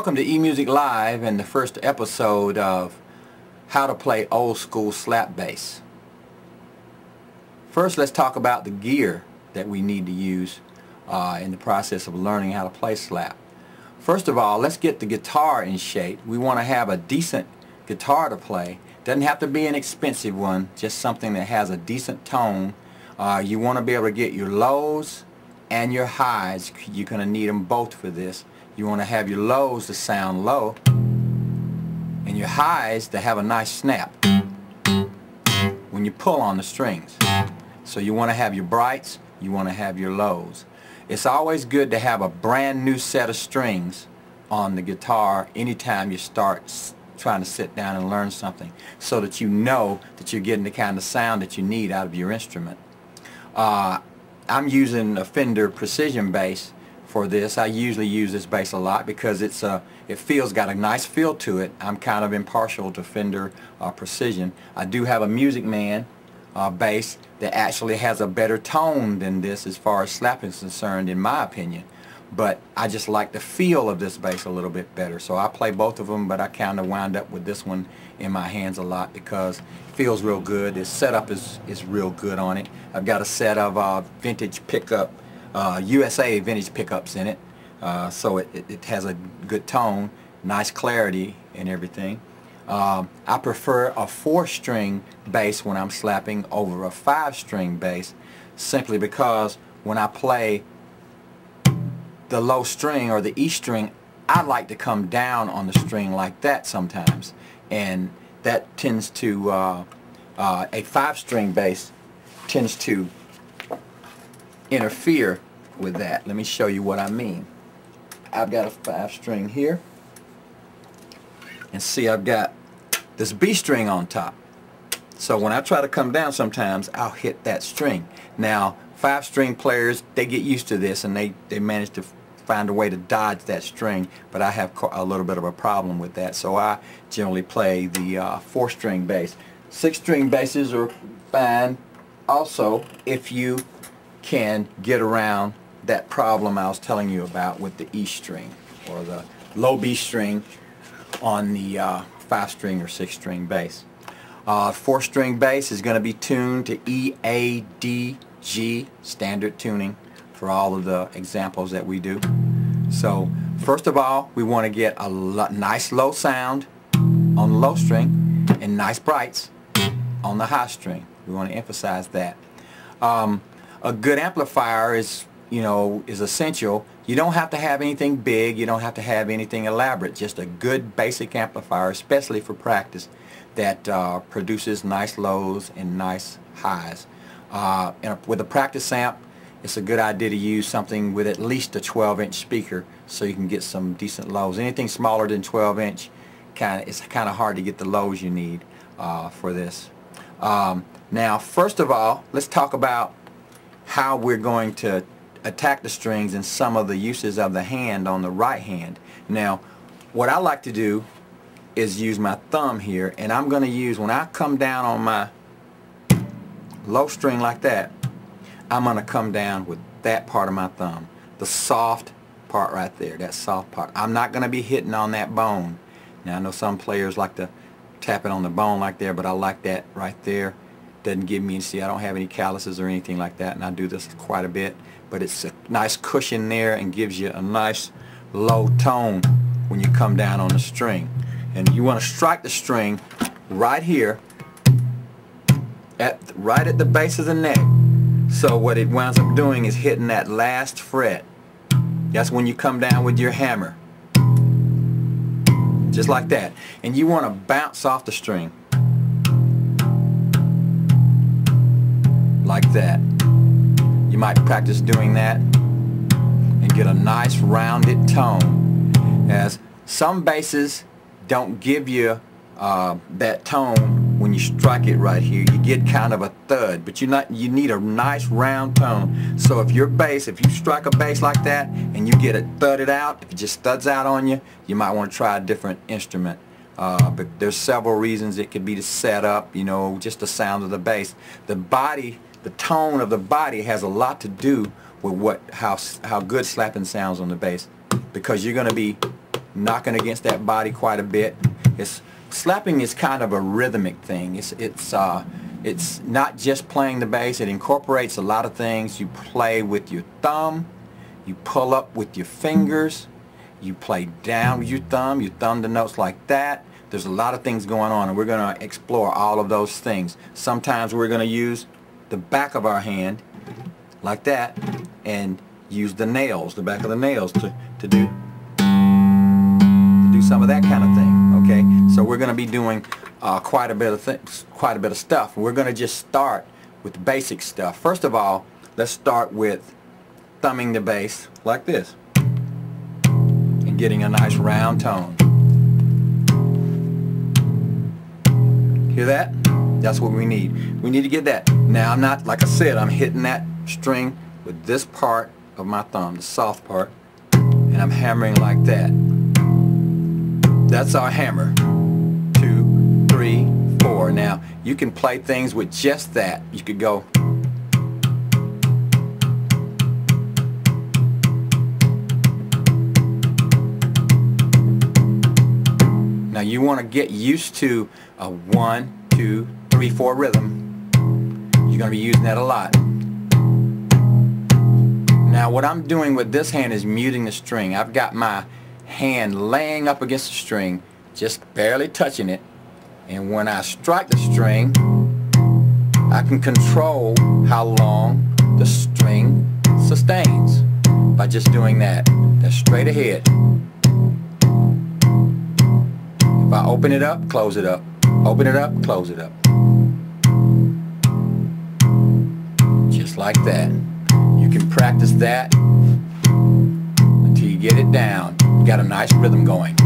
Welcome to EEMusicLIVE and the first episode of how to play old school slap bass. First, let's talk about the gear that we need to use in the process of learning how to play slap. First of all, let's get the guitar in shape. We want to have a decent guitar to play. Doesn't have to be an expensive one, just something that has a decent tone. You want to be able to get your lows and your highs. You're going to need them both for this. You want to have your lows to sound low and your highs to have a nice snap when you pull on the strings. So you want to have your brights, you want to have your lows. It's always good to have a brand new set of strings on the guitar anytime you start trying to sit down and learn something, so that you know that you're getting the kind of sound that you need out of your instrument. I'm using a Fender Precision bass for this. I usually use this bass a lot because it feels got a nice feel to it. I'm kind of impartial to Fender Precision. I do have a Music Man bass that actually has a better tone than this as far as slapping is concerned, in my opinion. But I just like the feel of this bass a little bit better. So I play both of them, but I kind of wound up with this one in my hands a lot because it feels real good. Its setup is real good on it. I've got a set of vintage pickup, USA vintage pickups in it. So it has a good tone, nice clarity and everything. I prefer a 4-string bass when I'm slapping over a 5-string bass, simply because when I play the low string or the E string, I like to come down on the string like that sometimes, and that tends to a 5-string bass tends to interfere with that. Let me show you what I mean. I've got a 5-string here, and see, I've got this B string on top. So when I try to come down, sometimes I'll hit that string. Now 5-string players, they get used to this and they manage to find a way to dodge that string, but I have a little bit of a problem with that, so I generally play the 4-string bass. 6-string basses are fine also if you can get around that problem I was telling you about with the E string or the low B string on the 5-string or 6-string bass. 4-string bass is going to be tuned to E, A, D, G, standard tuning for all of the examples that we do. So first of all, we want to get a nice low sound on the low string and nice brights on the high string. We want to emphasize that. A good amplifier is essential. You don't have to have anything big, you don't have to have anything elaborate, just a good basic amplifier, especially for practice, that produces nice lows and nice highs. With a practice amp, it's a good idea to use something with at least a 12-inch speaker so you can get some decent lows. Anything smaller than 12-inch, it's kind of hard to get the lows you need for this. Now, first of all, let's talk about how we're going to attack the strings and some of the uses of the hand on the right hand. Now, what I like to do is use my thumb here, and I'm going to use, when I come down on my low string like that, I'm going to come down with that part of my thumb, the soft part right there, that soft part. I'm not going to be hitting on that bone. Now, I know some players like to tap it on the bone like there, but I like that right there. Doesn't give me, see, I don't have any calluses or anything like that, and I do this quite a bit, but it's a nice cushion there and gives you a nice low tone when you come down on the string. And you want to strike the string right here right at the base of the neck. So what it winds up doing is hitting that last fret. That's when you come down with your hammer, just like that. And you want to bounce off the string like that. You might practice doing that and get a nice rounded tone, as some basses don't give you that tone when you strike it right here. You get kind of a thud, but you need a nice round tone. So if your bass, if you strike a bass like that and you get it thudded out, if it just thuds out on you, you might want to try a different instrument. But there's several reasons. It could be the setup, just the sound of the bass. The body, the tone of the body has a lot to do with how good slapping sounds on the bass, because you're going to be knocking against that body quite a bit. Slapping is kind of a rhythmic thing. It's not just playing the bass. It incorporates a lot of things. You play with your thumb, you pull up with your fingers, you play down with your thumb the notes like that. There's a lot of things going on, and we're going to explore all of those things. Sometimes we're going to use the back of our hand like that and use the nails, the back of the nails to do some of that kind of thing. Okay, so we're going to be doing quite a bit of stuff. We're going to just start with the basic stuff. First of all, let's start with thumbing the bass like this and getting a nice round tone. Hear that? That's what we need. We need to get that. Now I'm not, like I said, I'm hitting that string with this part of my thumb, the soft part, and I'm hammering like that. That's our hammer. 2, 3, 4. Now you can play things with just that. You could go. Now you want to get used to a 1, 2, 3, 4 rhythm. You're going to be using that a lot. Now what I'm doing with this hand is muting the string. I've got my hand laying up against the string, just barely touching it, and when I strike the string, I can control how long the string sustains by just doing that. That's straight ahead. If I open it up, close it up. Open it up, close it up. Just like that. You can practice that until you get it down. You got a nice rhythm going.